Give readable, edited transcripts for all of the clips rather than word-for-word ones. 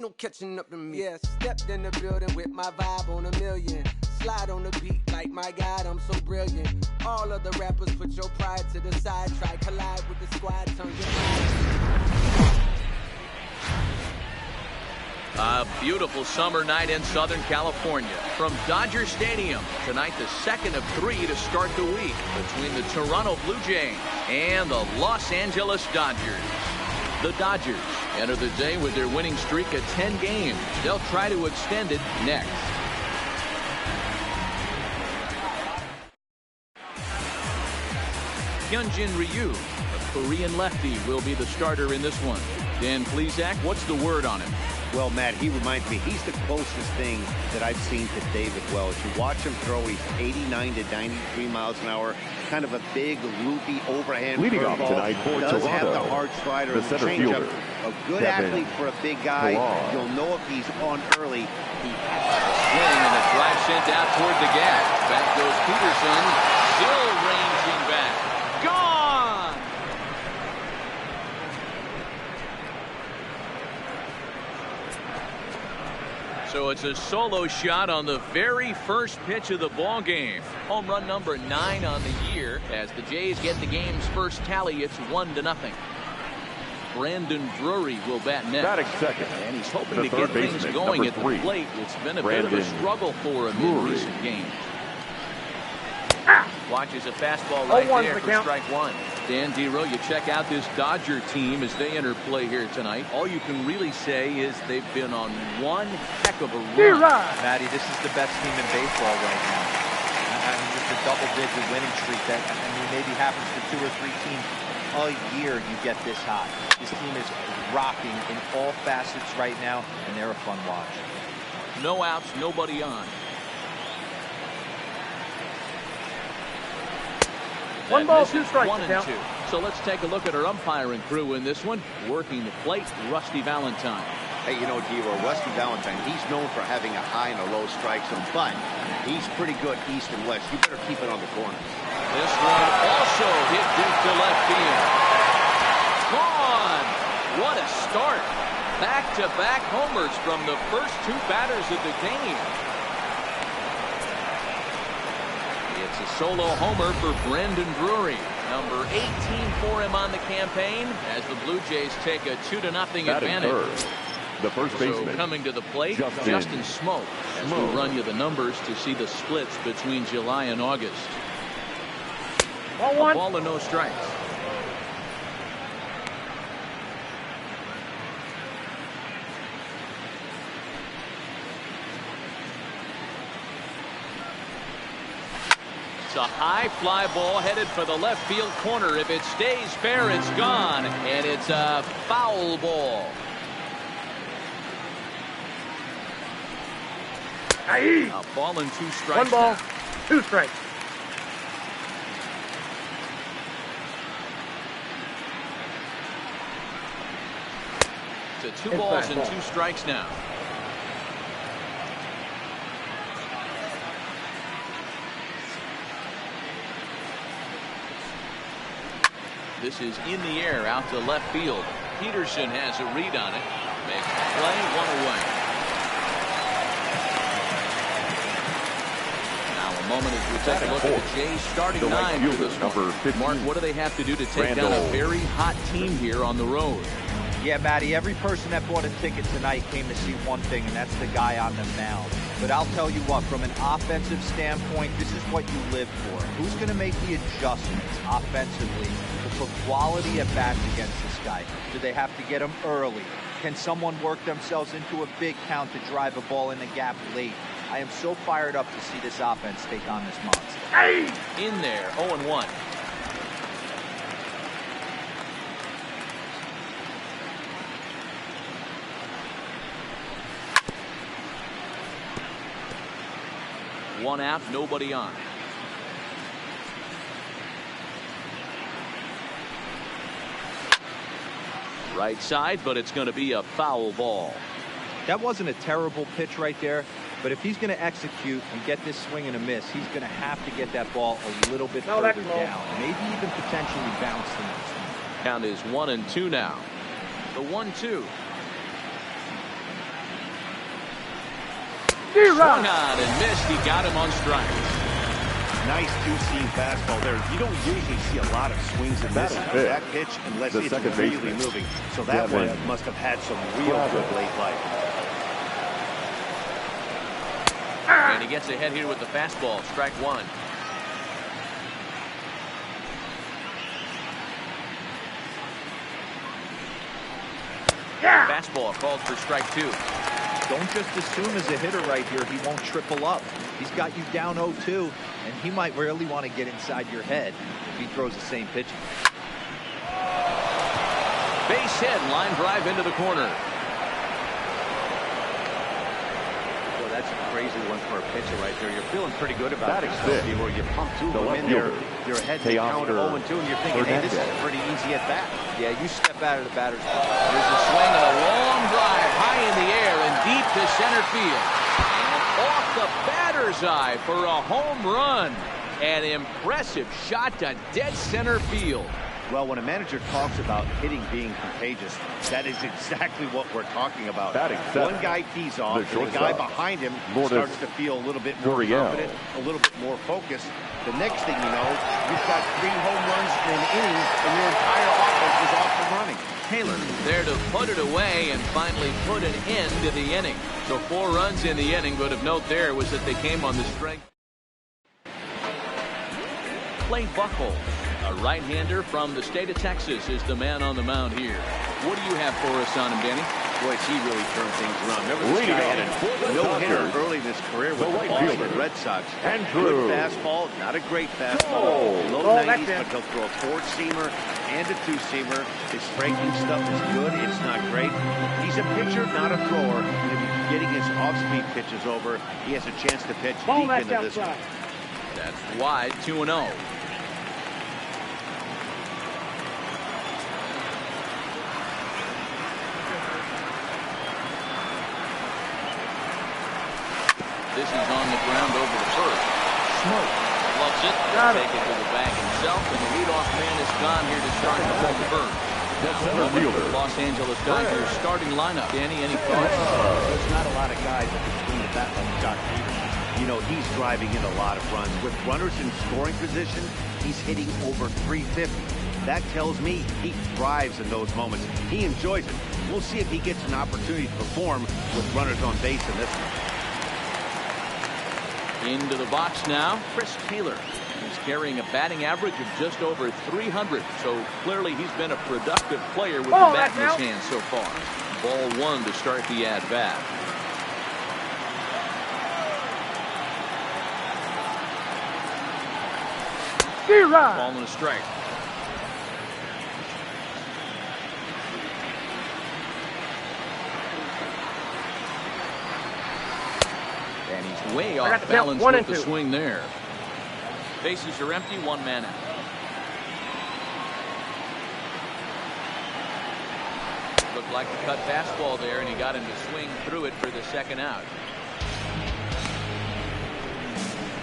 No catching up to me. Yeah, stepped in the building with my vibe on a million. Slide on the beat like my God, I'm so brilliant. All of the rappers put your pride to the side. Try collide with the squad, turn your mind. A beautiful summer night in Southern California. From Dodger Stadium, tonight the second of 3 to start the week between the Toronto BlueJays and the Los Angeles Dodgers. The Dodgers enter the day with their winning streak at 10 games. They'll try to extend it next. Hyunjin Ryu, a Korean lefty, will be the starter in this one. Dan Plesac, what's the word on him? Well, Matt, he reminds me, he's the closest thing that I've seen to David Wells. You watch him throw, he's 89 to 93 miles an hour. Kind of a big, loopy, overhand leading off tonight for does Toronto, have the hard slider and the changeup. A good athlete for a big guy. You'll know if he's on early. He has a swing and a drive sent out toward the gap. Back goes Peterson, still ranging back. Gone! So it's a solo shot on the very first pitch of the ball game. Home run number 9 on the year. As the Jays get the game's first tally, it's 1-0. Brandon Drury will bat next. Batting second. And he's hoping to get things going at the plate. It's been a bit of a struggle for him in recent games. Watches a fastball right there for strike 1. Dan Dero, you check out this Dodger team as they enter play here tonight. All you can really say is they've been on one heck of a run. Matty, this is the best team in baseball right now. I mean, just a double-digit winning streak that, I mean, maybe happens to 2 or 3 teams a year you get this high. This team is rocking in all facets right now, and they're a fun watch. No outs, nobody on. 1 ball, 2 strikes. 1 and 2. So let's take a look at our umpiring crew in this one. Working the plate, Rusty Valentine. Hey, you know, Dero, Rusty Valentine, he's known for having a high and a low strike zone, but he's pretty good east and west. You better keep it on the corner. This one also hit deep to left field. Gone! What a start. Back-to-back homers from the first 2 batters of the game. It's a solo homer for Brandon Drury. Number 18 for him on the campaign as the Blue Jays take a 2-0 advantage. The first baseman. So coming to the plate, Justin Smoke. As we run you the numbers to see the splits between July and August. Ball 1. A ball and no strikes. It's a high fly ball headed for the left field corner. If it stays fair, it's gone. And it's a foul ball. A ball and 2 strikes. 1 ball, now. 2 strikes. It's 2 balls and 2 strikes now. This is in the air out to left field. Peterson has a read on it. Makes the play, 1 away. Now a moment as we take a look at the Jays starting 9 for this one. Mark, what do they have to do to take down a very hot team here on the road? Yeah, Matty, every person that bought a ticket tonight came to see one thing, and that's the guy on the mound. But I'll tell you what, from an offensive standpoint, this is what you live for. Who's going to make the adjustments offensively to put quality at bats against this guy? Do they have to get him early? Can someone work themselves into a big count to drive a ball in the gap late? I am so fired up to see this offense take on this monster. Hey! In there, 0-1. One out, nobody on. Right side, but it's going to be a foul ball. That wasn't a terrible pitch right there, but if he's going to execute and get this swing and a miss, he's going to have to get that ball a little bit further down, maybe even potentially bounce the next one. Count is 1-2 now. The 1-2. Swung on and missed. He got him on strike. Nice two-seam fastball there. You don't usually see a lot of swings and misses on that pitch unless it's really moving. So that one must have had some real good late life. And he gets ahead here with the fastball. Strike one. Fastball called for strike two. Don't just assume as a hitter right here he won't triple up. He's got you down 0-2, and he might really want to get inside your head if he throws the same pitch. Base hit, line drive into the corner. Well, that's a crazy one for a pitcher right there. You're feeling pretty good about it. Where you pump two of them in there, your head to count 0-2, and you're thinking, hey, this is a pretty easy at bat. Yeah, you step out of the batter's box. Here's a swing and a long drive high in the air and deep to center field. And off the batter's eye for a home run. An impressive shot to dead center field. Well, when a manager talks about hitting being contagious, that is exactly what we're talking about. One guy tees off, and the guy behind him starts to feel a little bit more confident, a little bit more focused. The next thing you know, you've got 3 home runs in an inning, and your entire offense is off and running. Taylor there to put it away and finally put an end to the inning. So 4 runs in the inning, but of note there was that they came on the strength. Clay Buchholz, a right-hander from the state of Texas, is the man on the mound here. What do you have for us on him, Danny? Boy, he really turned things around. Remember, this guy had a no-hitter early in his career with the Boston Red Sox. Good fastball, not a great fastball. Low 90s, but he'll throw a 4-seamer and a 2-seamer. His breaking stuff is good. It's not great. He's a pitcher, not a thrower. And if he's getting his off-speed pitches over, he has a chance to pitch deep into this one. That's wide, 2-0. This is on the ground over the first. Smoke loves it. Take it to the bag himself, and the leadoff man is gone here to start the home first. Los Angeles Dodgers starting lineup. Danny, any thoughts? There's not a lot of guys that can swing the bat like Josh Peterson. You know, he's driving in a lot of runs. With runners in scoring position, he's hitting over 350. That tells me he thrives in those moments. He enjoys it. We'll see if he gets an opportunity to perform with runners on base in this one. Into the box now, Chris Taylor. He's carrying a batting average of just over 300, so clearly he's been a productive player with the bat in his hand so far. Ball 1 to start the at-bat. Ball and a strike. And he's way off balance with the swing there. Bases are empty, 1 man out. Looked like a cut fastball there, and he got him to swing through it for the second out.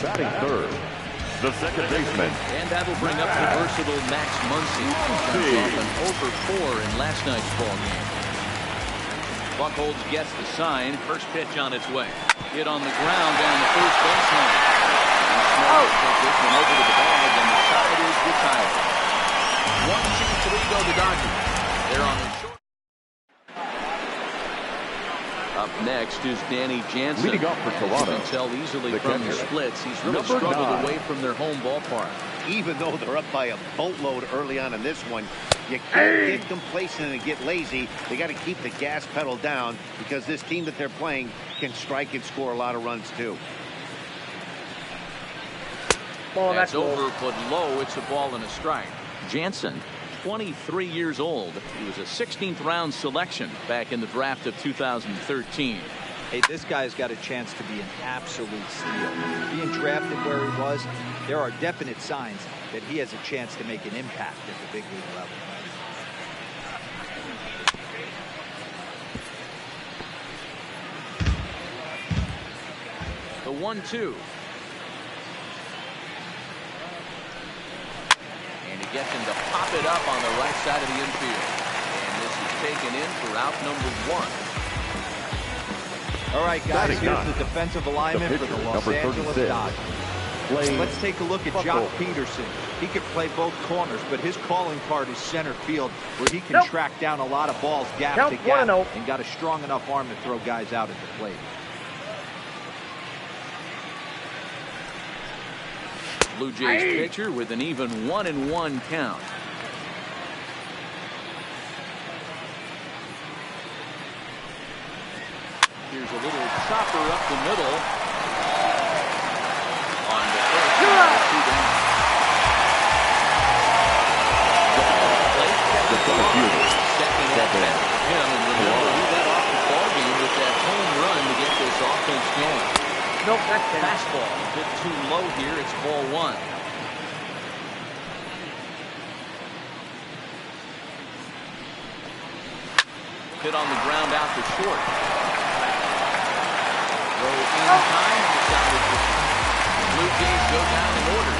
Batting third, the second baseman. And that'll bring up the versatile Max Muncy. He comes off an 0-for-4 in last night's ball game. Buchholz gets the sign. First pitch on its way. Hit on the ground down the first baseline. Take this one over to the bag, and the side is retired. 1-2-3 go the Dodgers. They're on the short. Up next is Danny Jansen. Leading off for Toronto. You can tell easily from the splits. He's really struggled away from their home ballpark. Even though they're up by a boatload early on in this one, you can't get complacent and get lazy. They got to keep the gas pedal down because this team that they're playing can strike and score a lot of runs too. That's over, but low. It's a ball and a strike. Jansen, 23 years old. He was a 16th round selection back in the draft of 2013. Hey, this guy's got a chance to be an absolute steal. Being drafted where he was, there are definite signs that he has a chance to make an impact at the big league level. The 1-2. And he gets him to pop it up on the right side of the infield. And this is taken in for out number 1. All right, guys, here's the defensive alignment for the Los Angeles Dodgers. Let's take a look at Jock Peterson. He can play both corners, but his calling card is center field, where he can track down a lot of balls gap to gap and got a strong enough arm to throw guys out at the plate. Blue Jays pitcher with an even 1-1 count. Here's a little chopper up the middle. On the first, 2 down. Second at bat. And remember, he led off the ballgame with that home run to get this offense going. Nope, that's fastball. A bit too low here. It's ball 1. Hit on the ground out to short. Throw in time and decided to. Blue Jays go down in order.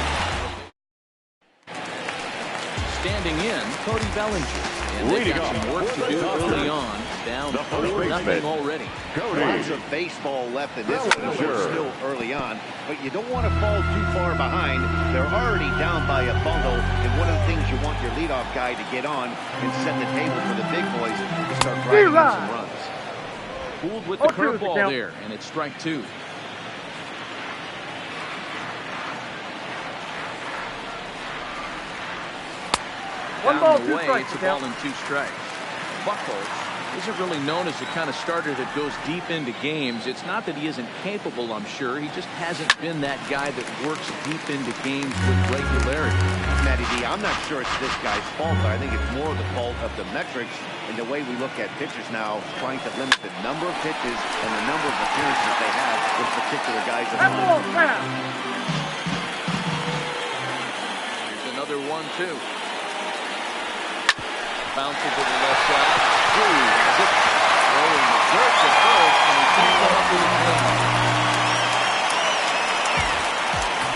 Standing in, Cody Bellinger. And they've got some work to do early on. Down 4-0 already. Lots of baseball left in this one. We're still early on, but you don't want to fall too far behind. They're already down by a bundle, and one of the things you want your leadoff guy to get on and set the table for the big boys to start driving in some runs. Fooled with the curveball there, and it's strike 2. One ball, 2 away, strikes. it's a ball and 2 strikes. Buchholz isn't really known as the kind of starter that goes deep into games. It's not that he isn't capable, I'm sure. He just hasn't been that guy that works deep into games with regularity. Matty D, I'm not sure it's this guy's fault, but I think it's more the fault of the metrics and the way we look at pitchers now, trying to limit the number of pitches and the number of appearances they have with particular guys. Here's another 1-2. Bounces to the left side. Has it. Throwing the dirt to first, and he can't come up with a clean.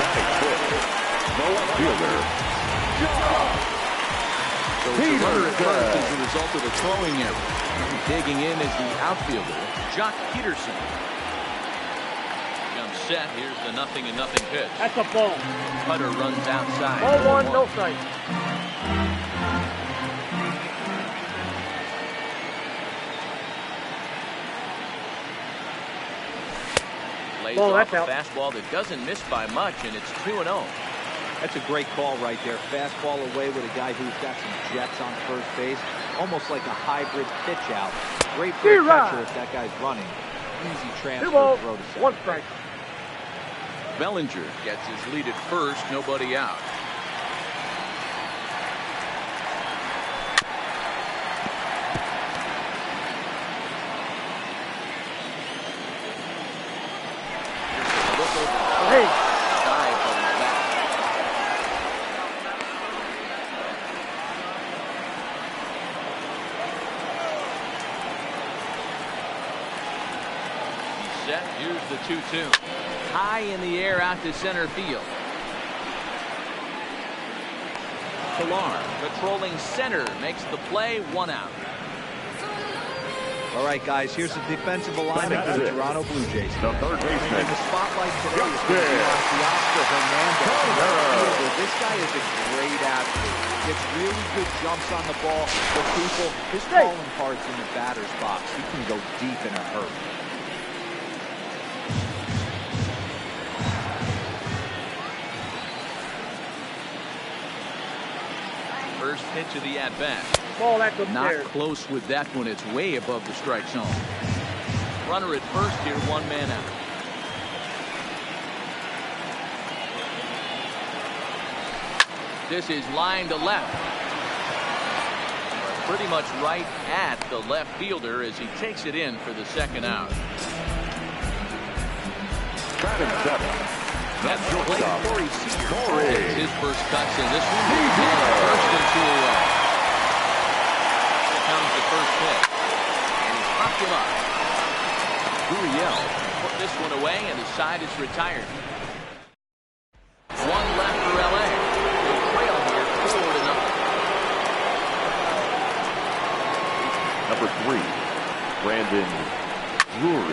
Batting fifth, the left fielder. So it's a runner at first as a result of the throwing error. Digging in is the outfielder, Jock Peterson. Jump set. Here's the 0-0 pitch. That's a ball. Putter runs outside. Ball 1, no strike. Lays off a fastball that doesn't miss by much, and it's 2-0. That's a great call right there. Fastball away with a guy who's got some jets on first base. Almost like a hybrid pitch out. Great for a catcher if that guy's running. Easy transfer. 2 balls, throw to second. 1 strike. Bellinger gets his lead at first, nobody out. Here's the 2-2. High in the air out to center field. Pilar patrolling center makes the play, 1 out. All right, guys, here's the defensive alignment for the Toronto Blue Jays. The third baseman. And the spotlight today is going to be on Teoscar Hernandez. This guy is a great athlete. Gets really good jumps on the ball for people. His calling card's in the batter's box. He can go deep in a hurry. First pitch of the at-bat. Ball, that's upstairs. Not close with that one. It's way above the strike zone. Runner at first here, 1 man out. This is line to left. Pretty much right at the left fielder as he takes it in for the 2nd out. Batting 7. That's Corey Seager. His first cuts in this one. First and 2 away. Here comes the first pitch. And he's popped him up. Gurriel put this one away, and his side is retired. 1 left for LA. They trail here 4-0. Number 3, Brandon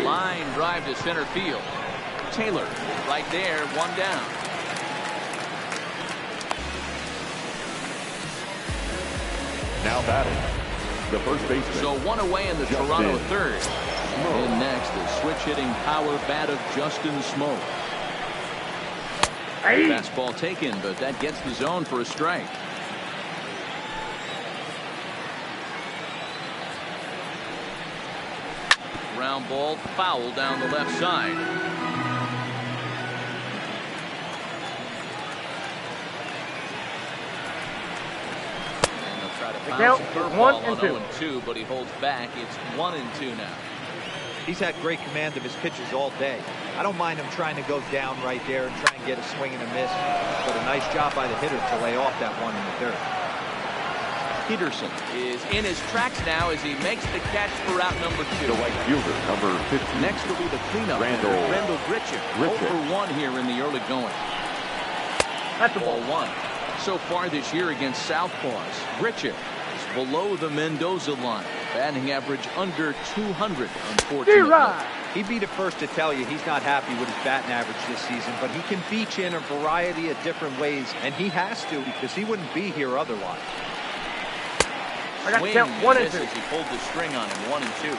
Line drive to center field. Taylor right there, one down. Now batting, the first baseman. So one away in the Toronto third. And next, the switch-hitting power bat of Justin Smoke. Fastball taken, but that gets the zone for a strike. Ground ball foul down the left side. And they'll try to bounce a curveball on 0-2, but he holds back. It's 1-2 now. He's had great command of his pitches all day. I don't mind him trying to go down right there and try and get a swing and a miss, but a nice job by the hitter to lay off that one in the third. Peterson is in his tracks now as he makes the catch for out number 2. The right fielder, number 50. Next will be the cleanup. Randall Grichuk. 0 for 1 here in the early going. That's a ball 1. So far this year against Southpaws, Grichuk is below the Mendoza line. Batting average under 200, unfortunately. He'd be the first to tell you he's not happy with his batting average this season, but he can beat you in a variety of different ways, and he has to because he wouldn't be here otherwise. I got to count 1 and 2. He pulled the string on him, 1 and 2.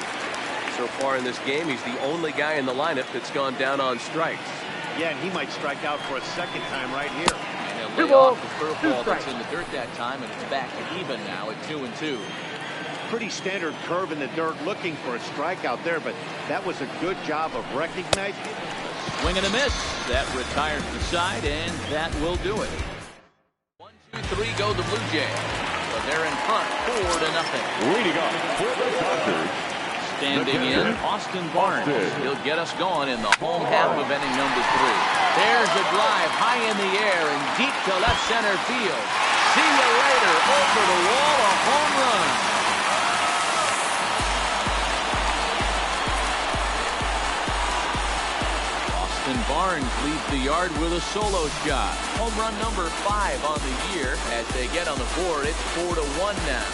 So far in this game, he's the only guy in the lineup that's gone down on strikes. Yeah, and he might strike out for a second time right here. And he'll lay off the curveball that's in the dirt that time, and it's back to even now at 2 and 2. Pretty standard curve in the dirt, looking for a strikeout there, but that was a good job of recognizing it. Swing and a miss. That retires the side, and that will do it. 1, 2, 3 go the Blue Jays. But they're in front 4-0. Leading off for the Dodgers. Standing in, Austin Barnes. He'll get us going in the home half of inning number 3. There's a drive high in the air and deep to left center field. See you later. Over the wall, a home run. Austin Barnes leads the yard with a solo shot. Home run number 5 on the year. As they get on the board, it's 4-1 now.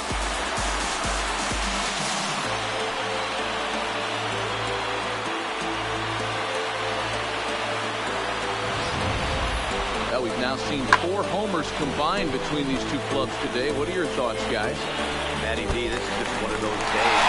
Well, we've now seen 4 homers combined between these two clubs today. What are your thoughts, guys? Matty D, this is just one of those days.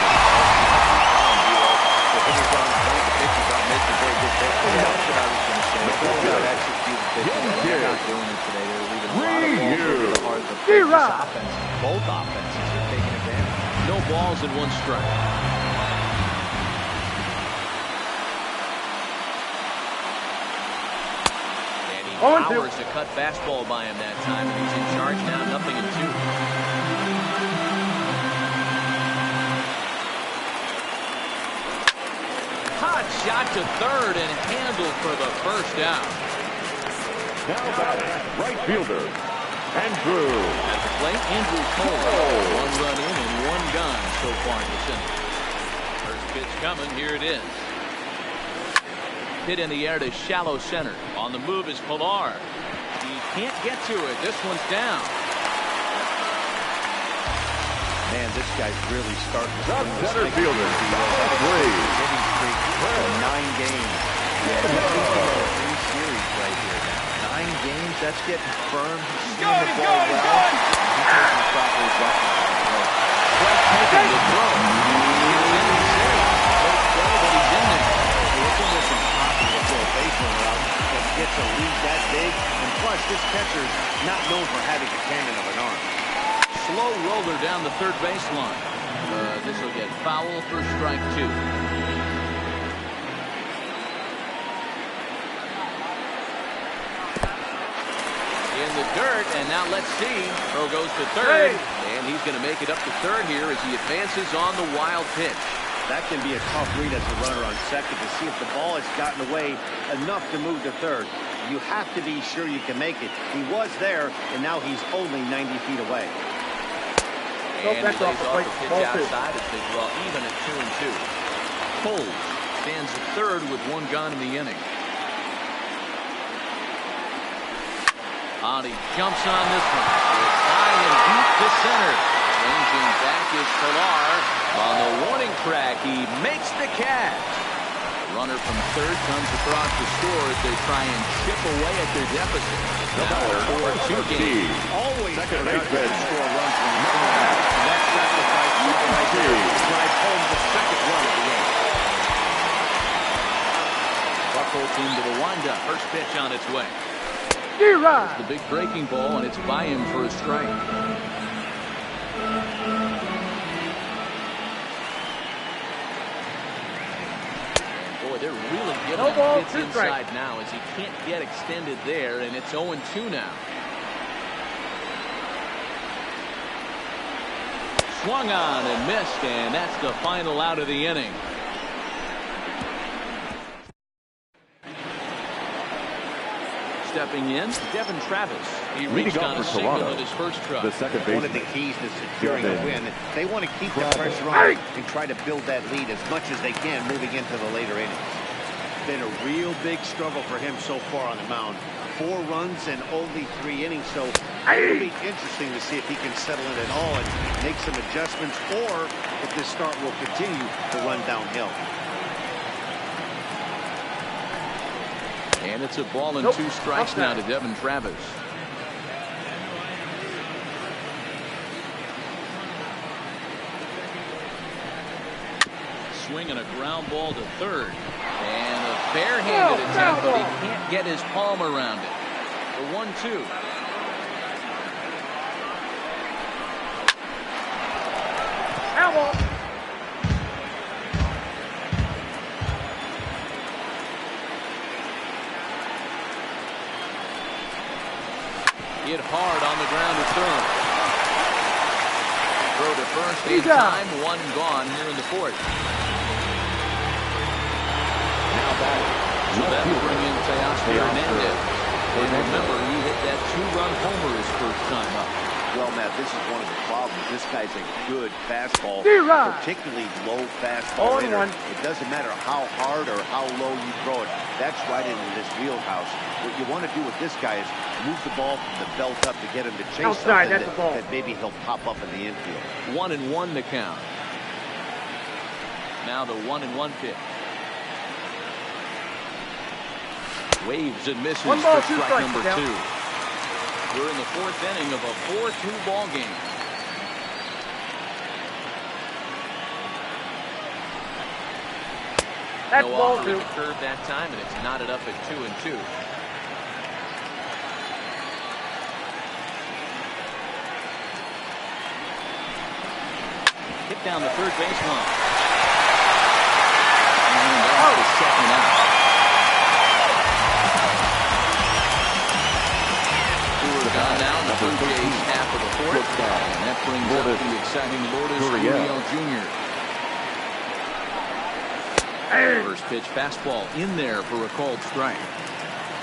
The hitter's on point, the pitcher's on miss, a very good pitch. Yeah, that's what I was going to say. They're executing pitching. They're not doing it today. They're leaving a lot of balls over the heart of the plate. This offense, both offenses are taking advantage. No balls and 1 strike. Powers a cut fastball by him that time, and he's in charge now, 0-2. Hot shot to third and handled for the first out. Now batting, right fielder, Andrew. At the plate, Andrew Cole. 1 run in and 1 gone so far in this inning. First pitch coming, here it is. Hit in the air to shallow center. On the move is Pilar. He can't get to it. This one's down. Man, this guy's really starting to The center fielder, hitting streak for 9 games. Yeah, he's in a 3 series right here now. 9 games, that's getting firm. He's seeing the ball well. He's taking proper adjustments. Quite taking the throw. He's in the series. But he's in there. Gets a lead that big, and plus this catcher's not known for having a cannon of an arm. Slow roller down the third baseline. This will get foul for strike 2. In the dirt, and now let's see. Throw goes to third, and he's going to make it up to third here as he advances on the wild pitch. That can be a tough read as a runner on second to see if the ball has gotten away enough to move to third. You have to be sure you can make it. He was there, and now he's only 90 feet away. And he lays off the pitch outside as they draw even at 2-2. Cole stands at third with 1 gone in the inning. He jumps on this one. It's high and deep to center. Ranging back is Pilar. On the warning track, he makes the catch. Runner from third comes across the score as they try and chip away at their deficit. Now a 4-2 game. Always second baseman score runs when you come back. That sacrifice drives home the second run of the game. Buffalo team to the windup. First pitch on its way. It's the big breaking ball, and it's by him for a strike. Boy, they're really giving him hits inside now as he can't get extended there, and it's 0-2 now. Swung on and missed, and that's the final out of the inning. Stepping in, Devin Travis. He reached on a single at his first try. The second baseman. One of the keys to securing a win, they want to keep the pressure on and try to build that lead as much as they can moving into the later innings. Been a real big struggle for him so far on the mound. 4 runs and only 3 innings, so it'll be interesting to see if he can settle in at all and make some adjustments, or if this start will continue to run downhill. And it's a ball and 2 strikes now to Devin Travis. Swinging a ground ball to third. And a barehanded attempt, but he can't get his palm around it. The 1-2. Hit hard on the ground to third. Throw to first in time. 1 gone here in the 4th. Now batting. So that will bring in Teoscar Hernandez. And remember, he hit that 2-run homer his first time up. Well, Matt, this is one of the problems. This guy's a good fastball, particularly low fastball hitter. It doesn't matter how hard or how low you throw it. That's right into this wheelhouse. What you want to do with this guy is move the ball from the belt up to get him to chase something that maybe he'll pop up in the infield. 1-1 the count. Now the 1-1 pitch. Waves and misses for strike number 2. We're in the 4th inning of a 4-2 ball game. That's no ball offer 2. to curve that time, and it's knotted up at 2-2. Hit down the third baseline. And that's the second out. Gone now in the Blue Jays half of the 4th, and that brings up the exciting Lourdes Gurriel Jr. First pitch fastball in there for a called strike.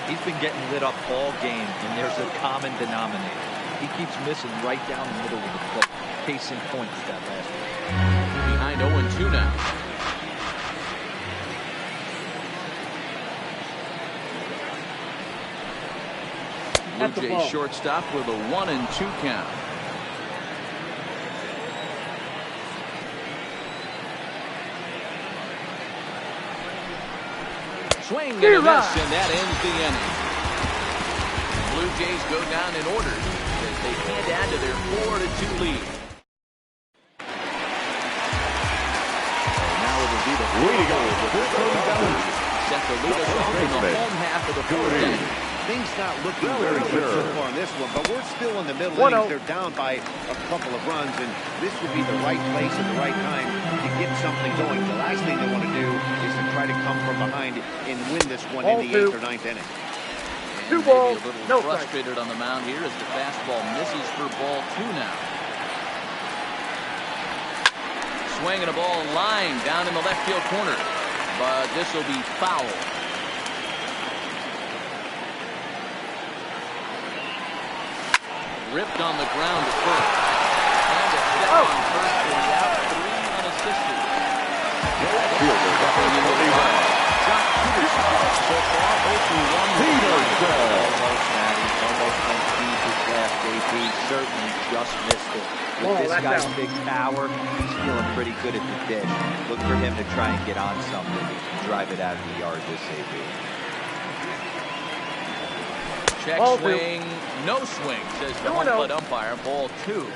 He's been getting lit up all game, and there's a common denominator. He keeps missing right down the middle of the plate. Case in point is that last one. Behind 0-2 now. Blue Jays shortstop with a 1-2 count. Swing and a miss, and that ends the inning. Blue Jays go down in orders as they can't add to their 4-2 lead. And now it'll be the way to go. Set the lead us off in the home half of the 4th inning. Things not looking very good so far in this one, but we're still in the middle innings. They're down by a couple of runs, and this would be the right place at the right time to get something going. The last thing they want to do is to try to come from behind and win this one in the 8th or 9th inning. And maybe a little frustrated on the mound here as the fastball misses for ball 2 now. Swinging a ball line down in the left field corner, but this will be foul. Ripped on the ground to first. And a step on first for the out, 3 unassisted. Josh Peterson so far 0-1. Almost went deep his last day. He certainly just missed it. With this guy's big power, he's feeling pretty good at the dish. Look for him to try and get on something, drive it out of the yard this AB. Check Ball swing, no swing, says the home plate umpire. Ball 2.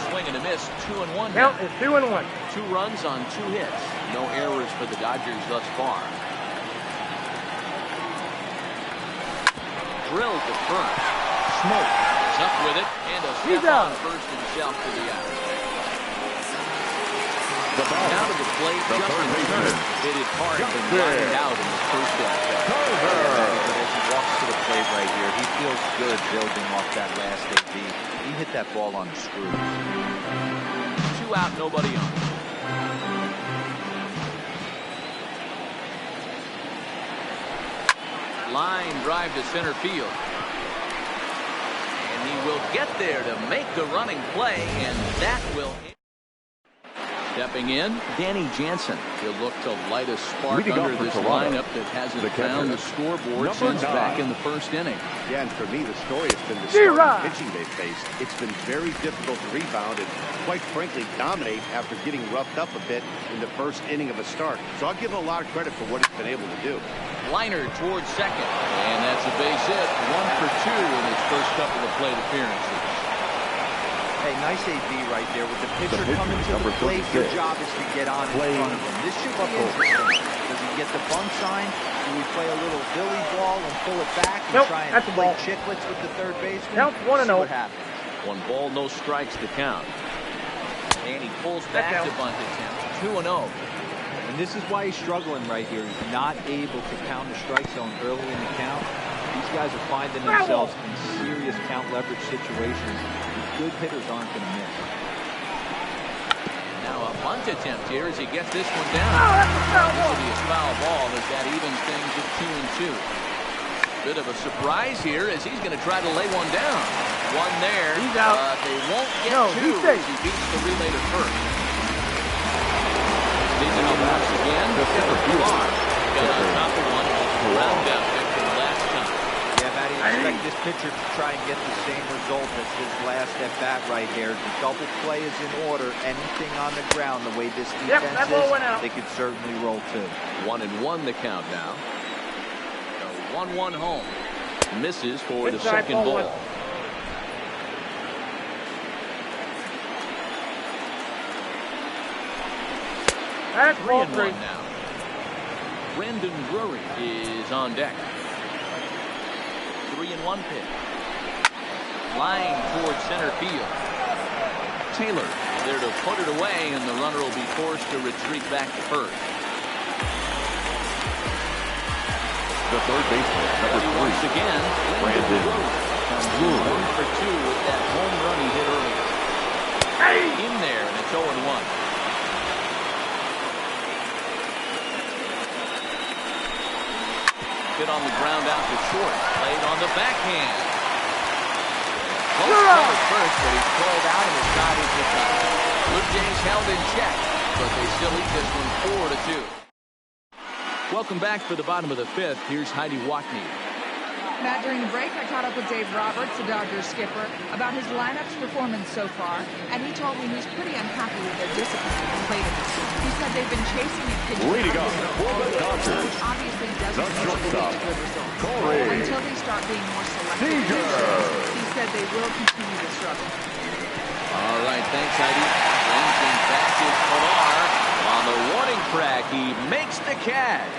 Swing and a miss, 2-1. Count is 2-1. 2 runs on 2 hits. No errors for the Dodgers thus far. Drilled to first. Smoke is up with it, and a step on first himself to the out. Down to the plate, Justin Turner hit it hard and lined out in the first at-bat. As he walks to the plate right here, he feels good building off that last AB. He hit that ball on the screws. 2 out, nobody on. Line drive to center field. And he will get there to make the running play, and that will... Stepping in, Danny Jansen. He'll look to light a spark under this lineup that hasn't found the scoreboard since back in the first inning. Yeah, and for me, the story has been the starting pitching they faced. It's been very difficult to rebound and, quite frankly, dominate after getting roughed up a bit in the first inning of a start. So I'll give him a lot of credit for what he's been able to do. Liner towards second, and that's a base hit. 1 for 2 in his first couple of plate appearances. Hey, nice AB right there. With the pitcher coming to the plate, your job is to get on in front of him. This should be interesting. Does he get the bunt sign? Do we play a little Billy ball and pull it back and try and play chicklets with the third baseman? Count 1-0. What happens? 1 ball, no strikes to count. And he pulls back to bunt attempt. 2-0. And this is why he's struggling right here. He's not able to pound the strike zone early in the count. These guys are finding themselves in serious count leverage situations. Good hitters aren't going to miss. Now a bunt attempt here as he gets this one down. This will be a foul ball as that evens things at 2-2. Bit of a surprise here as he's going to try to lay one down. One there. He's out. They won't get 2 as he beats the relay to first. Speaking of once again, center field. Got on top of one. Round out victim last time. Yeah, Matty, I expect this pitcher to try and get the same result as his last at-bat right here. The double play is in order. Anything on the ground, the way this defense is, they could certainly roll 2. 1-1 the count now. The 1-1 home. Misses for the second ball. That's 3-1 now. Brandon Drury is on deck. 3-1 pitch. Line towards center field. Taylor there to put it away, and the runner will be forced to retreat back to first. The third baseman, number 3. Once again, Brandon Drury. 1 for 2 with that home run he hit earlier. In there, and it's 0-1. Hit on the ground out to short. Played on the backhand. Close covered first, but he's pulled out and his shot is hit up. Blue Jays held in check, but they still lead this one 4-2. Welcome back for the bottom of the 5th. Here's Heidi Watney. Matt, during the break, I caught up with Dave Roberts, the Dodgers skipper, about his lineup's performance so far, and he told me he's pretty unhappy with their discipline and plate. He said they've been chasing a pitcher Leading off for the Dodgers, which obviously doesn't the shortstop, lead to good results. Corey Until they start being more selective. He said they will continue to struggle. All right, thanks, Heidi. Ranging back is Pilar. On the warning track, he makes the catch.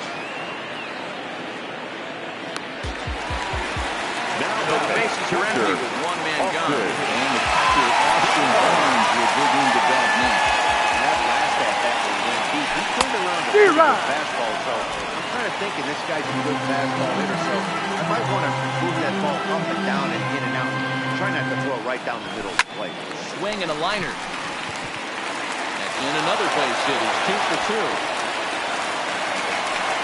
So the bases are empty with 1 man gone. And the catcher, Austin Barnes, will dig into that net. That last at-bat was went deep. He turned around to throw the fastball, so I'm kind of thinking this guy's a good fastball hitter, so I might want to move that ball up and down and in and out. Try not to throw it right down the middle of the plate. Swing and a liner. That's in another base hit. It's 2 for 2.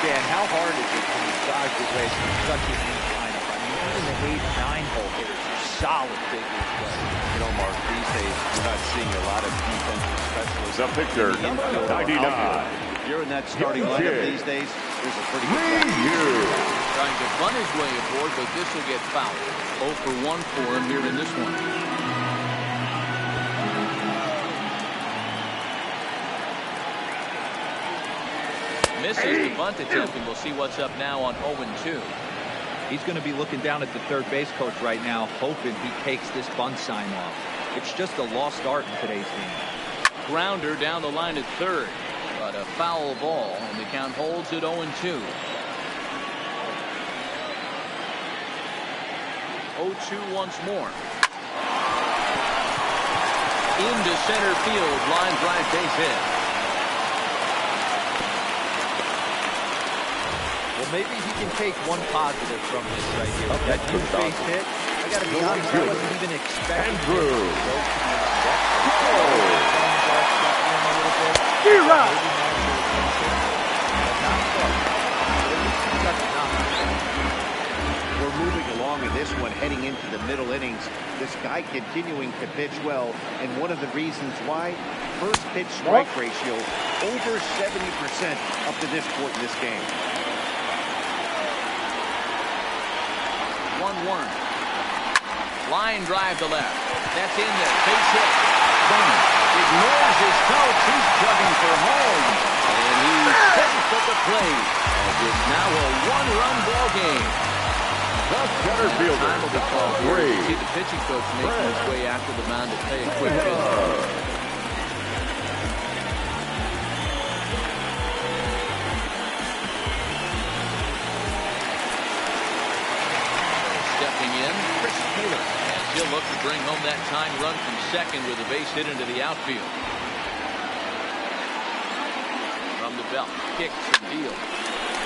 Dan, how hard is it to dodge the way from such a deep lineup? I mean, even the 8-9 hole hitters are solid figures. You know, Mark, these days you're not seeing a lot of defensive specialists. The pitcher, number 99. If you're in that starting lineup these days, there's a pretty good chance. Trying to run his way aboard, but this will get fouled. 0 for 1 for him here in this one. Misses the bunt attempt, and we'll see what's up now on 0-2. He's going to be looking down at the third base coach right now, hoping he takes this bunt sign off. It's just a lost art in today's game. Grounder down the line at third, but a foul ball, and the count holds at 0-2. 0-2 once more. Into center field, line drive, base hit. Well, maybe he can take one positive from this right here. That huge base hit, I got to be honest, I wasn't even expecting We're moving along in this one, heading into the middle innings. This guy continuing to pitch well, and one of the reasons why, first pitch strike ratio over 70% up to this point in this game. 1-1. Line drive to left. That's in there. Base hit. Bunny ignores his coach. He's plugging for home. And he's safe at the plate. As it's now a one-run ball game. The center fielder. Time will be called here. You see the pitching coach making his way after the mound to pay a quick visit. As he'll look to bring home that tying run from second with a base hit into the outfield. From the belt, kicks and deals.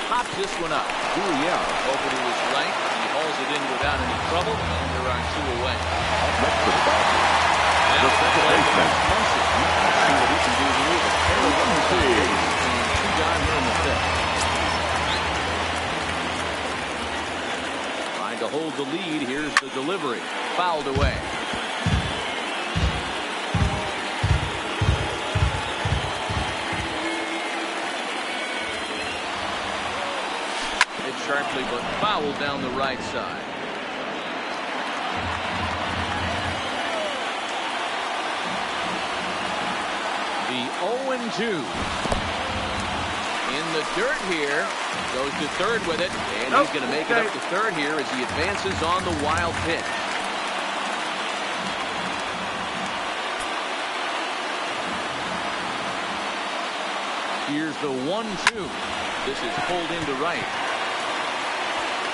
Pops this one up. Over to his right. He hauls it in without any trouble, and there are 2 away. Next to the batter, the second baseman. See what he can do here. The pair of them and 2 down here in the fifth. To hold the lead, here's the delivery. Fouled away. Hit sharply, but fouled down the right side. The 0-2. In the dirt here. Goes to third with it, and he's going to make it up to third here as he advances on the wild pitch. Here's the 1-2. This is pulled into right.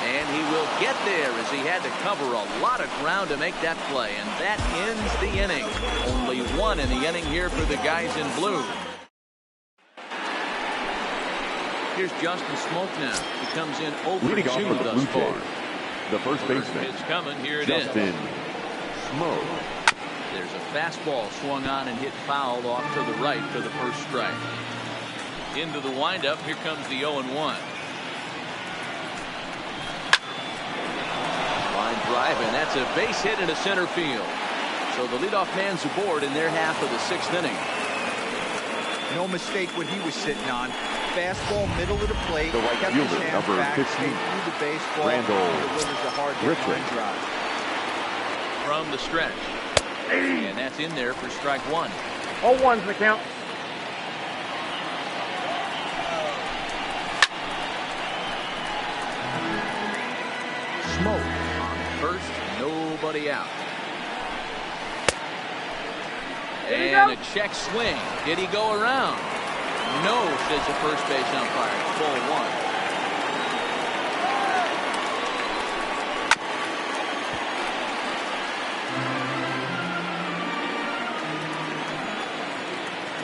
And he will get there as he had to cover a lot of ground to make that play, and that ends the inning. Only 1 in the inning here for the guys in blue. Here's Justin Smoke now. He comes in over 2 thus far. The first baseman. It's coming. Here it Justin is. Smoke. There's a fastball swung on and hit fouled off to the right for the first strike. Into the windup. Here comes the 0-1. Line drive, and that's a base hit into center field. So the leadoff man's aboard in their half of the 6th inning. No mistake what he was sitting on. Fastball, middle of the plate. The right kept fielder, his hands number back, 15. through the baseball. Randall Delivers a hard hit line drive. From the stretch. And that's in there for strike 1. 0-1's the count. Smoke on first, nobody out. And a check swing. Did he go around? No, says the first base umpire. Ball 1.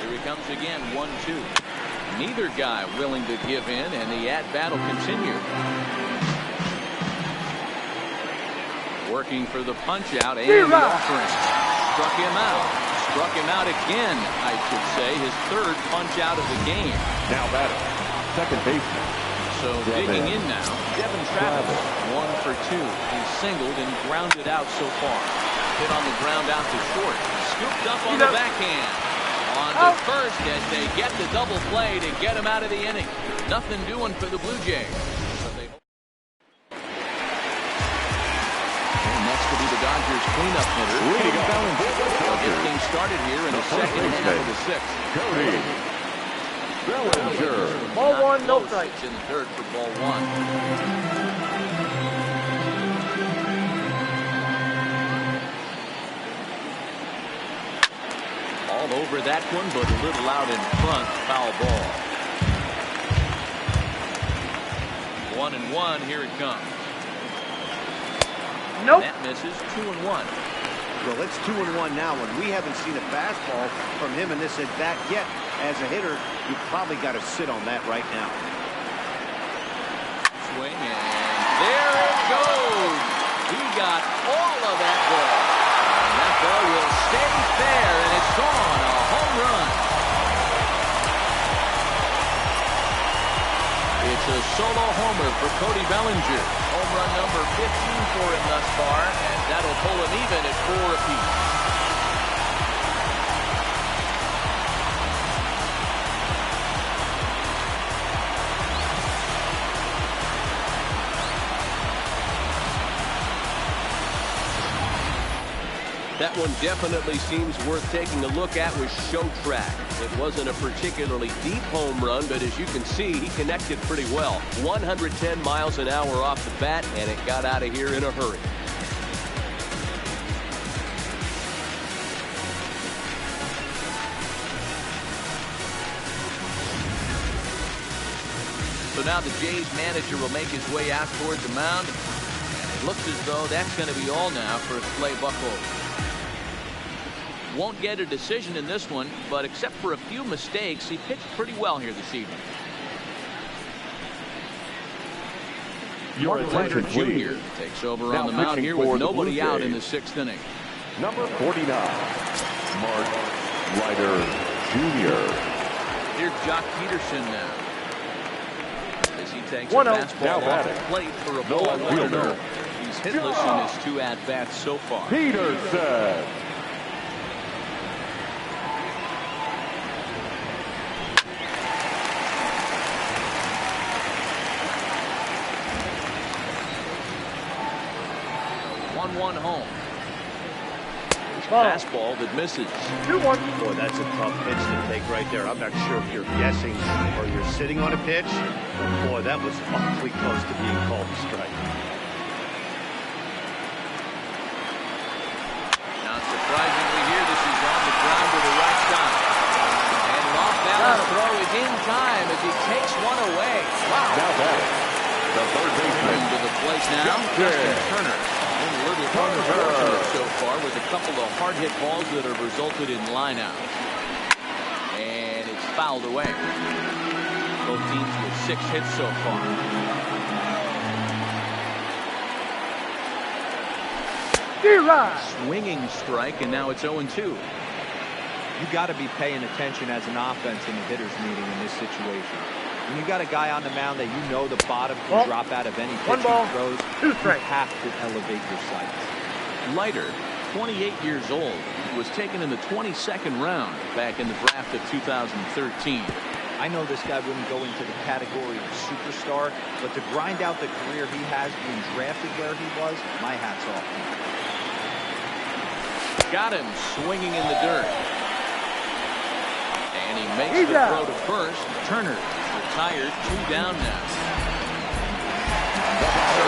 Here he comes again, 1-2. Neither guy willing to give in, and the at-bat will continue. Working for the punch-out and the offering. Struck him out. Struck him out again, I should say. His 3rd punch-out of the game. Now batter, second baseman. So digging in now, Devin Travis, 1 for 2. He's singled and grounded out so far. Hit on the ground out to short. Scooped up on the backhand. On to first as they get the double play to get him out of the inning. Nothing doing for the Blue Jays. Mariners cleanup hitter. They'll get things started here in the second half of the sixth. Ball one, no strike. In the third for ball one. All over that one, but a little out in front. Foul ball. 1-1. Here it comes. Nope. That misses. 2-1. Well, it's 2-1 now, and we haven't seen a fastball from him in this at bat yet. As a hitter, you probably got to sit on that right now. Swing, and there it goes. He got all of that ball. And that ball will stay fair, and it's gone. A home run. It's a solo homer for Cody Bellinger. Home run number 15 for him thus far, and that'll pull him even at 4 apiece. That one definitely seems worth taking a look at with Show Track. It wasn't a particularly deep home run, but as you can see, he connected pretty well. 110 miles an hour off the bat, and it got out of here in a hurry. So now the Jays manager will make his way out toward the mound. And it looks as though that's going to be all now for Clay Buchholz. Won't get a decision in this one, but except for a few mistakes, he pitched pretty well here this evening. Your attention, Jr. takes over on the mound here with nobody out in the sixth inning. Number 49, Mark Leiter Jr. Here's Jock Peterson now. As he takes a fastball off the plate for a ball 1-0. He's hitless in his 2 at-bats so far. Peterson. One home. Fastball that misses. 2-1. Boy, that's a tough pitch to take right there. I'm not sure if you're guessing or you're sitting on a pitch. Boy, that was awfully close to being called a strike. Not surprisingly here, this is on the ground to the right side. And an off-balance throw is in time as he takes one away. Wow. Now batting, the third baseman to the plate now, Justin Turner. A little unfortunate so far with a couple of hard-hit balls that have resulted in lineouts. And it's fouled away. Both teams with 6 hits so far. Swinging strike, and now it's 0-2. You got to be paying attention as an offense in the hitter's meeting in this situation. When you got a guy on the mound that you know the bottom can drop out of any pitch he throws, you have to elevate your sights. Leiter, 28 years old, was taken in the 22nd round back in the draft of 2013. I know this guy wouldn't go into the category of superstar, but to grind out the career he has being drafted where he was, my hat's off. Got him swinging in the dirt. And he makes the throw to first. Turner retired, 2 down now. So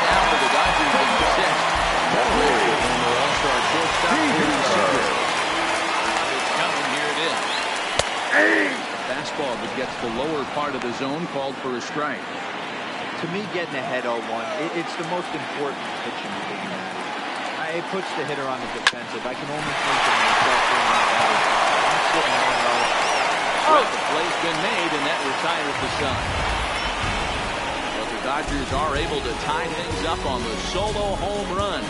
now for the Dodgers in the 6th. Former All-Star shortstop. It's coming, here it is. Fastball that gets the lower part of the zone, called for a strike. To me, getting ahead 0-1, it's the most important pitch in the game. It puts the hitter on the defensive. I can only think of myself in that battle. I'm sitting 1-0. Well, the play's been made, and that retires the side. But the Dodgers are able to tie things up on the solo home run.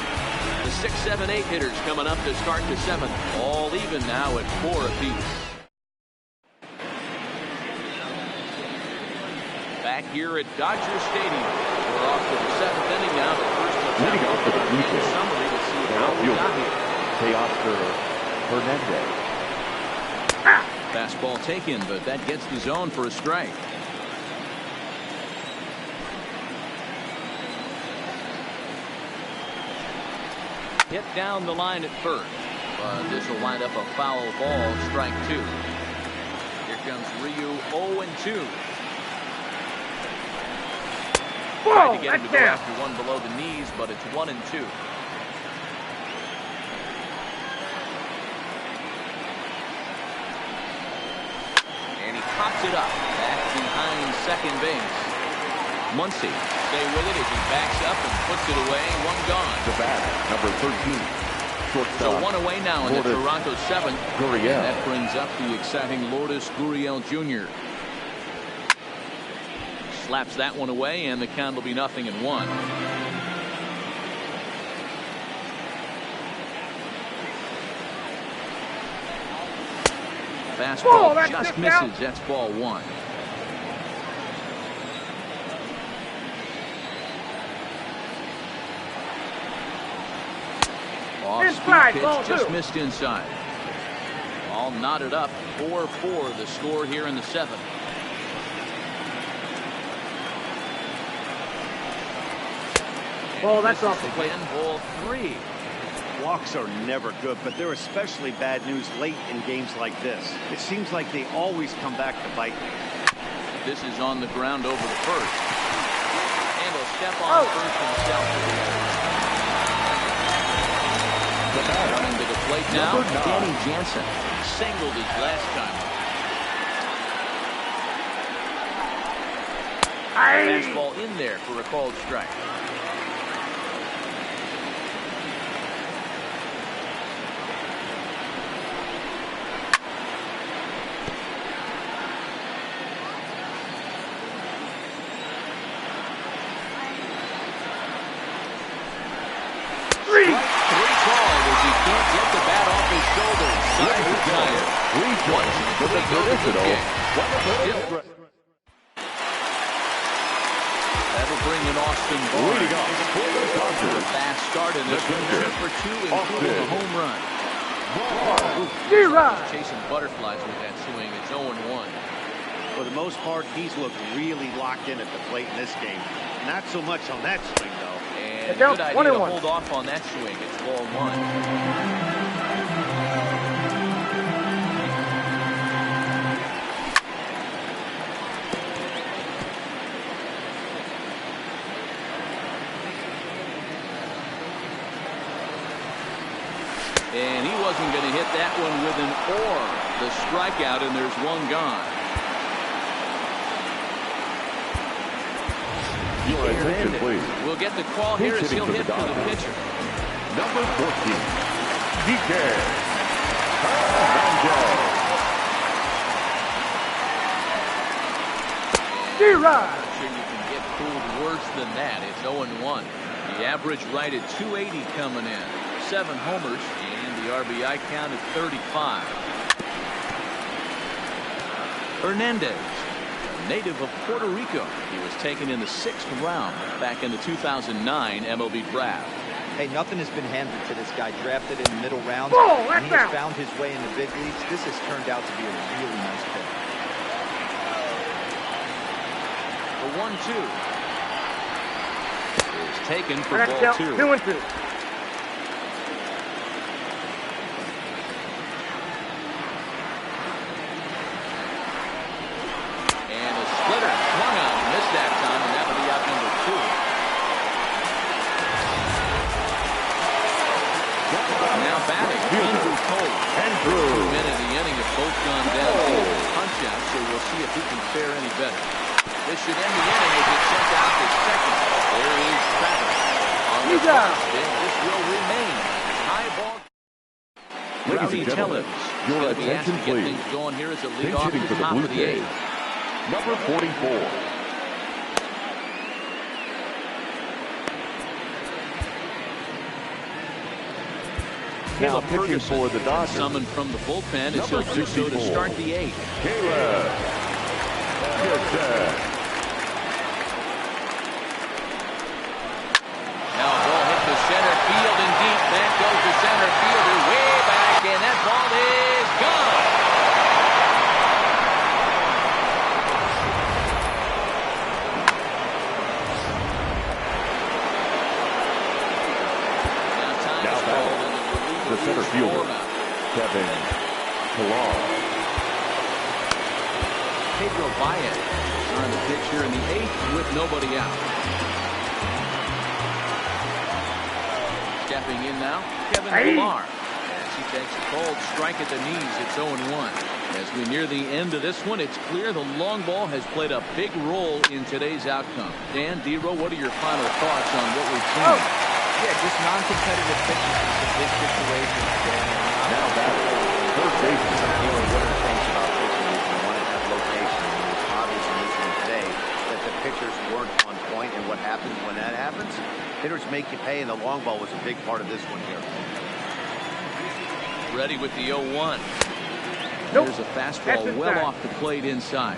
The 6, 7, 8 hitters coming up to start the 7th. All even now at 4 apiece. Back here at Dodger Stadium. We're off to the 7th inning now. The first leading off for the BlueJays. Summary to see how we got here. Teoscar Hernandez. Fastball taken, but that gets the zone for a strike. Hit down the line at first. But this will wind up a foul ball, strike 2. Here comes Ryu, 0-2. Tried to get him to go after one below the knees, but it's 1-2. And he pops it up back behind second base. Muncy stay with it as he backs up and puts it away. One gone. The bat, number 13. Shortstop. So one away now in the Toronto 7th. Gurriel. And that brings up the exciting Lourdes Gurriel Jr. Slaps that one away, and the count will be 0-1. Fastball just misses. That's ball 1. Off-speed pitch just missed inside. All knotted up. 4-4 the score here in the 7th. Ball, that's off the plate. Ball 3. Walks are never good, but they're especially bad news late in games like this. It seems like they always come back to bite. This is on the ground over the first. And he'll step on first himself. Running to the plate now, Danny Jansen. Singled his last time. Fastball in there for a called strike. That'll bring in Austin Barnes. A fast start in this one. 2 for 2, including a home run. Chasing butterflies with that swing. It's 0-1. For the most part, he's looked really locked in at the plate in this game. Not so much on that swing, though. And good idea to hold off on that swing. It's ball 1. And he wasn't going to hit that one with an or. The strikeout, and there's one gone. Your attention, please. We'll get the call here as he'll hit for the pitcher. Number 14, DK. I'm sure you can get fooled worse than that. It's 0-1. The average right at 280 coming in. 7 homers, and the RBI count at 35. Hernandez, a native of Puerto Rico. He was taken in the 6th round back in the 2009 MLB draft. Hey, nothing has been handed to this guy. Drafted in the middle rounds, and he has found his way in the big leagues. This has turned out to be a really nice pick. The 1-2 is taken for ball 2. 2-2. This should end the inning as it's sent out to second. There is Travis on the first, and this will remain high ball. Ladies and gentlemen, your attention please. Things going here as a lead off at the top of the 8th. Number 44. Now pitching for the Dodgers. Summoned from the bullpen as he'll do so to start the 8th. Caleb. Now a ball hit to center field and deep. Back goes the center fielder way back, and that ball is gone. Now time fielder, Kevin Pillar. Pedro Baez on the pitch here in the 8th with nobody out. Stepping in now, Kevin Pillar. As he takes a cold strike at the knees, it's 0-1. As we near the end of this one, it's clear the long ball has played a big role in today's outcome. Dan, D-Row, what are your final thoughts on what we've seen? Yeah, just non-competitive pitches in some big situations. Now batting, first baseman. You know, one of the things about pitching is you want to have location. And it's obvious in this one today that the pitchers weren't on point. And what happens when that happens? Hitters make you pay, and the long ball was a big part of this one here. Ready with the 0-1. Nope. There's a fastball well off the plate inside.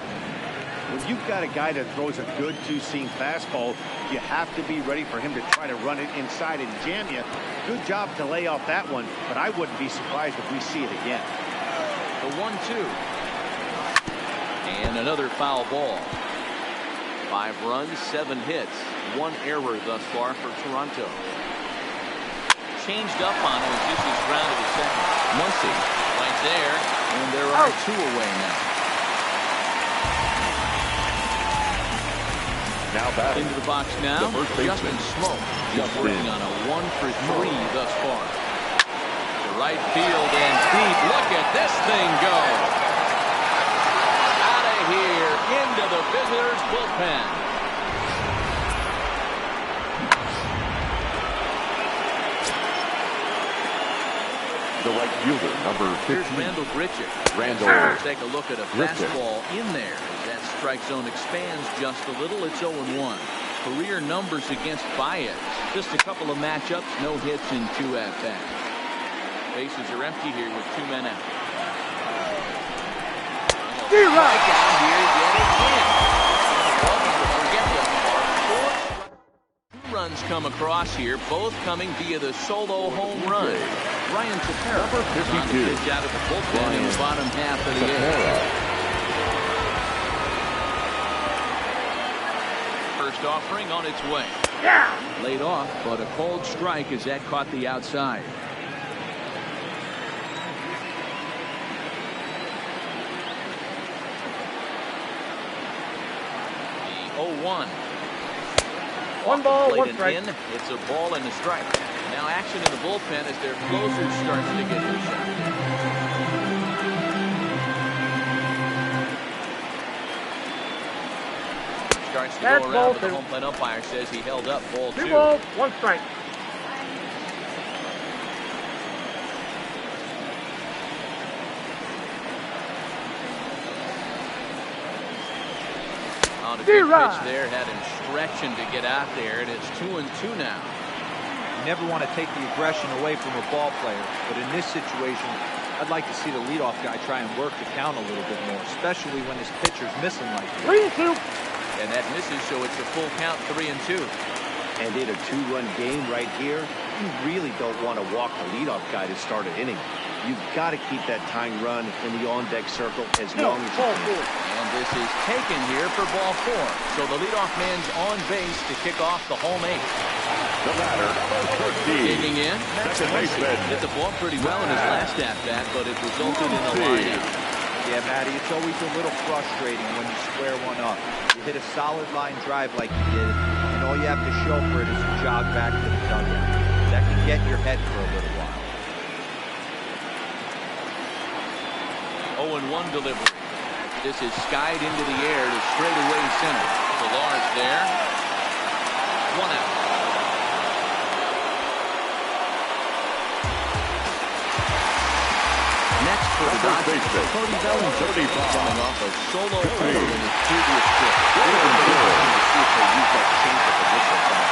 When you've got a guy that throws a good two-seam fastball, you have to be ready for him to try to run it inside and jam you. Good job to lay off that one, but I wouldn't be surprised if we see it again. The 1-2. And another foul ball. 5 runs, 7 hits, 1 error thus far for Toronto. Changed up on him as this is grounded to second. Muncy right there, and there are 2 away now. Now batting. Into the box now, Justin Smoke. He's working on a 1-for-3 thus far. To right field and deep. Look at this thing go. Out of here, into the visitors' bullpen. The right fielder, number 15. Here's Randall Grichuk. Randall. Take a look at a fastball in there. As that strike zone expands just a little, it's 0-1. Career numbers against Baez. Just a couple of matchups, no hits in 2 at-bats. Bases are empty here with 2 men out. Strike out here yet again. Forget the part. 4 runs come across here, both coming via the solo home run. Ryan Tepera, number 52, pitch out of the bullpen in the bottom half of the 8th. First offering on its way. Laid off, but a cold strike as that caught the outside. The 0-1. 1 ball, 1 strike. It's a ball and a strike. Now action in the bullpen as their closers starting to get their shot. Starts to That's go around, but the ball home plate umpire says he held up ball 2. 2 balls, 1 strike. On a good pitch there, had him stretching to get out there, and it's 2-2 now. You never want to take the aggression away from a ball player, but in this situation, I'd like to see the leadoff guy try and work the count a little bit more, especially when his pitcher's missing like this. 3-2. And that misses, so it's a full count, 3-2. And in a 2-run game right here, you really don't want to walk the leadoff guy to start an inning. You've got to keep that tying run in the on-deck circle as long as you can. And this is taken here for ball 4. So the leadoff man's on base to kick off the home 8th. The batter, Digging in, Max Muncy hit the ball pretty well in his last at-bat, but it resulted in a line-out. Yeah, Matty, it's always a little frustrating when you square one up. You hit a solid line drive like you did, and all you have to show for it is a jog back to the dugout. That can get your head for a little while. 0-1 delivery. This is skied into the air to straightaway center. Pillar's there. 1 out. Next for the Dodgers, Cody Bellinger coming off a solo homer in his previous trip. See if they use that changeup initial time.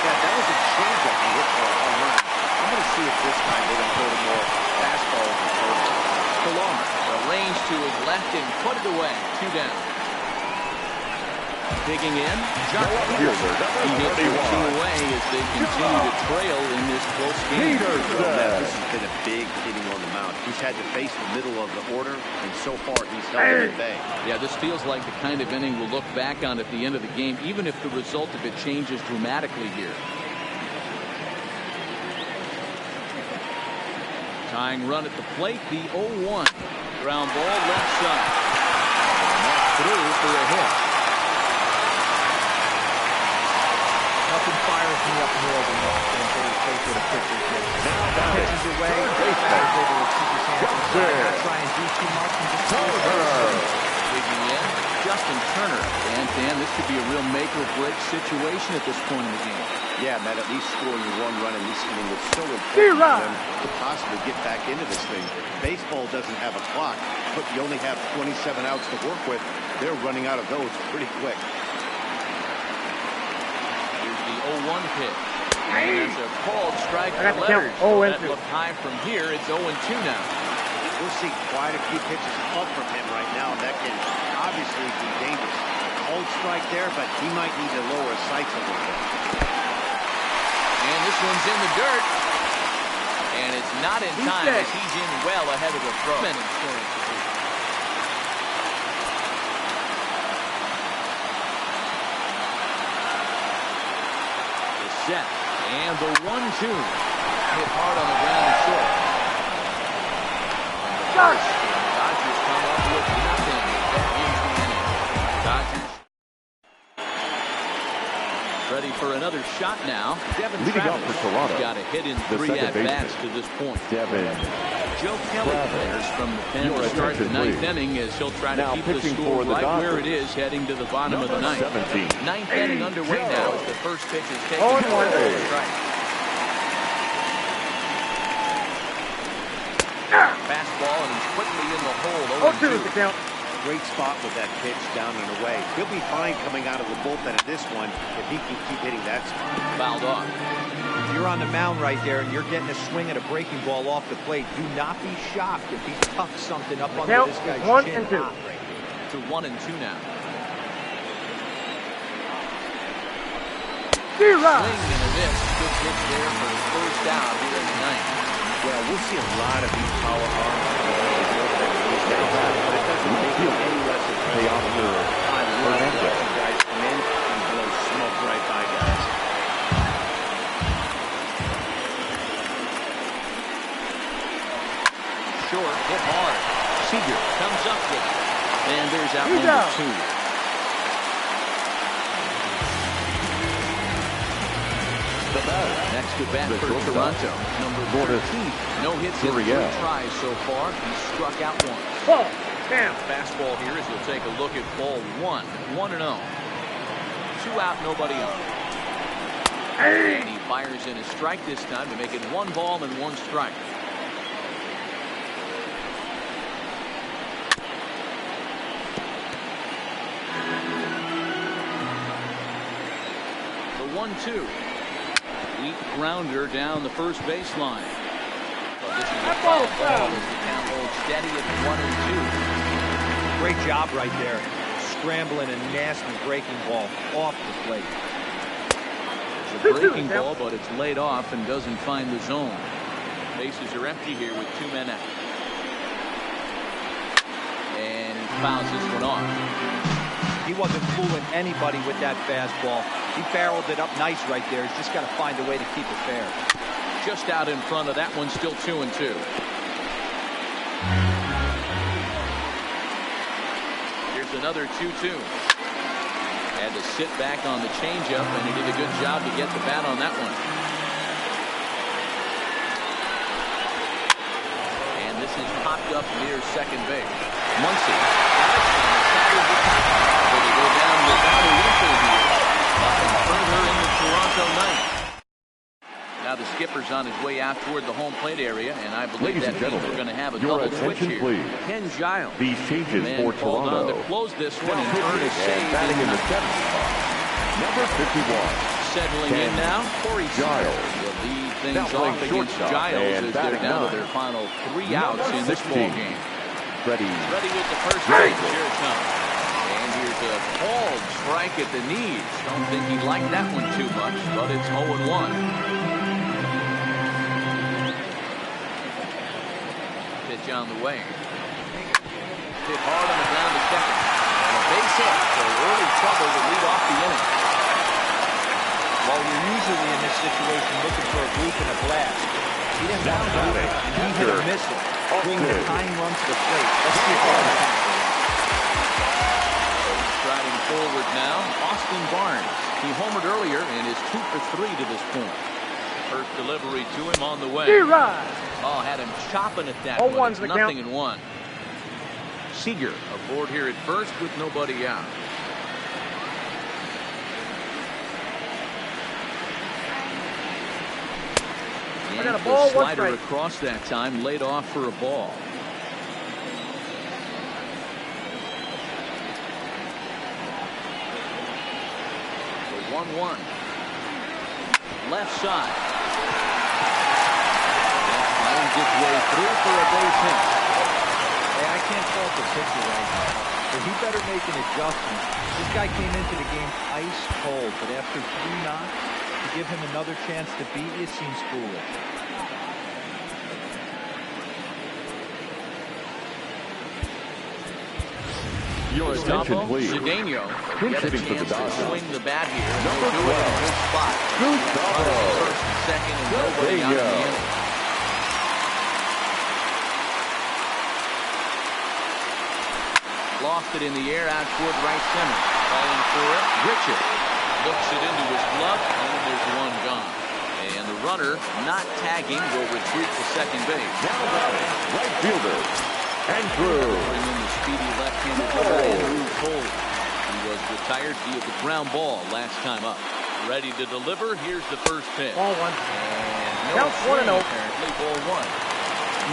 That was a changeup he hit for a home run. I'm going to see if this time they're going to throw the more fastball or curveball. Pillar, the range to his left and put it away. 2 down. Digging in, Josh Peterson. He hit 2 away as they continue to trail in this close game. This has been a big hitting on the mound. He's had to face the middle of the order, and so far he's held it at bay. Yeah, this feels like the kind of inning we'll look back on at the end of the game, even if the result of it changes dramatically here. Tying run at the plate, the 0-1. Ground ball left side. And that's through for a hit. Nothing fires me up more than the face with a pitcher's hit. Pitches away, batter's able to keep his hands inside, not try and do too much, and just Digging in, Justin Turner. And Dan, this could be a real make-or-break situation at this point in the game. Yeah, Matt, at least scoring one run in this inning was so important for them to possibly get back into this thing. Baseball doesn't have a clock, but you only have 27 outs to work with. They're running out of those pretty quick. Here's the 0-1 pitch. And that's a called strike for count. Letters. So that looked high from here. It's 0-2 now. We'll see quite a few pitches up from him right now. That can obviously be dangerous. Cold strike there, but he might need to lower his sights a little bit. And this one's in the dirt. And it's not in time as he's in well ahead of the throw. The set. And the 1-2. Hit hard on the ground and short. Dodgers come up with nothing. That ends the inning. Dodgers ready for another shot now. Devin Leading off Travis for Toronto, got a hit in the 3 at-bats to this point. Devin Joe Kelly players from the pen to start the 9th inning as he'll try to keep the score right where it is heading to the bottom of the 9th. 9th inning underway now as the first pitch is taken. 0-1. Fastball, and he's quickly in the hole. 0-2 is the count. Great spot with that pitch down and away. He'll be fine coming out of the bullpen at this one if he can keep hitting that spot. Fouled off. If you're on the mound right there and you're getting a swing at a breaking ball off the plate, do not be shocked if he tucks something up under this guy's 1 chin. and 2. To 1 and 2 now. Swing and a miss. Good pitch there for the first out here in the 9th. Well, we'll see a lot of these power arms. But it doesn't make it any less impressive. I love watching guys come in and blow smoke right by guys. Short, hit hard. Seager comes up with it. And there's out number 2. Next to bat for Toronto, number 13. No hits in 3 tries so far. He struck out once. Ball. Down. Fastball here as you'll take a look at ball 1. 1-0. 2 out, nobody on. And he fires in a strike this time to make it 1 ball and 1 strike. The 1-2. Weak grounder down the first baseline. But this is a foul ball as the count holds steady at 1-2. Great job right there. Scrambling a nasty breaking ball off the plate. It's a breaking ball, but it's laid off and doesn't find the zone. Bases are empty here with 2 men out. And he fouls this one off. He wasn't fooling anybody with that fastball. He barreled it up nice right there. He's just got to find a way to keep it fair. Just out in front of that one, still 2-2. Here's another 2-2. Had to sit back on the changeup, and he did a good job to get the bat on that one. And this is popped up near second base. Muncy. So they go down without a whistle here. Nothing further in the Toronto 9th. Now the skipper's on his way out toward the home plate area, and I believe that means we're going to have a double switch here. Please. Ken Giles. These changes for Toronto. To close this one and earn a save. Batting in the 7th spot, number 51. Settling in now, Corey Giles will lead things off against Giles as they're down to their final 3 outs in this ball game. Ready with the first pitch. Here it comes. And here's a called strike at the knees. Don't think he liked that one too much, but it's 0-1. Pitch on the way. Hit hard on the ground to second. And a base hit, so early trouble to lead off the inning. While you're usually in this situation looking for a bloop and a blast, He didn't want to do it, and he hit a missile. Bring the tying run to the plate. Let's see if he can. Striding forward now, Austin Barnes. He homered earlier and is 2 for 3 to this point. First delivery to him on the way. Oh, had him chopping at that one. It's 0-1. Seager aboard here at first with nobody out. I got a ball, the slider across that time, laid off for a ball. The 1-1. Left side. That finds its way through for a base hit. Hey, I can't fault the pitcher right now, but he better make an adjustment. This guy came into the game ice cold, but after 3 knocks, to give him another chance to beat you seems foolish. Your attention, please. Cedeno Pinching for the Dodgers. Swing the bat here. Number 12. Good spot. First and second, and nobody out of the inning. Lost it in the air out toward right center. Calling for it. Richard looks it into his glove, and there's one gone. And the runner, not tagging, will retreat to second base. Now batting, right fielder, Andrew. Bring in the speedy left-handed hitter, Andrew Cole. He was retired via the ground ball last time up. Ready to deliver. Here's the first pitch. Ball 1. And Counts 1-0. apparently ball 1.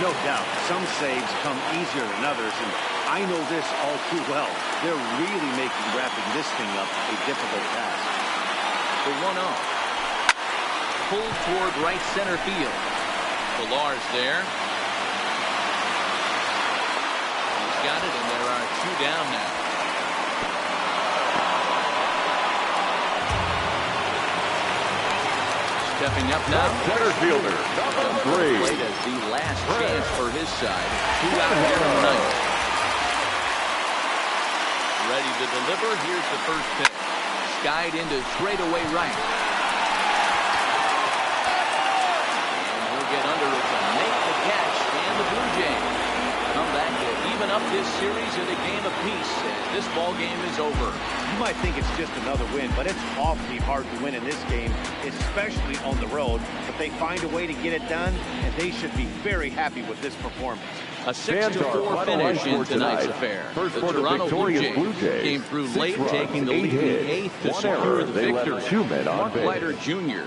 No doubt, some saves come easier than others, and I know this all too well. They're really making wrapping this thing up a difficult task. The 1-0. Pulled toward right center field. Pilar's there. He's got it, and there are 2 down now. Stepping up now. Center fielder, number 3. Played as the last chance for his side. 2 out here in the ninth. Ready to deliver. Here's the first pitch. Skied into straightaway right. And he'll get under it to make the catch. And the Blue Jays come back to even up this series at a game apiece as this ball game is over. You might think it's just another win, but it's awfully hard to win in this game, especially on the road. But they find a way to get it done, and they should be very happy with this performance. A 6-4 finish in tonight's affair. First The for the Toronto victorious Blue Jays came through 6 late, runs, taking the 8 lead in the hits, 8th to 1 secure error. the They victory. left 2 men on Mark base. Leiter Jr.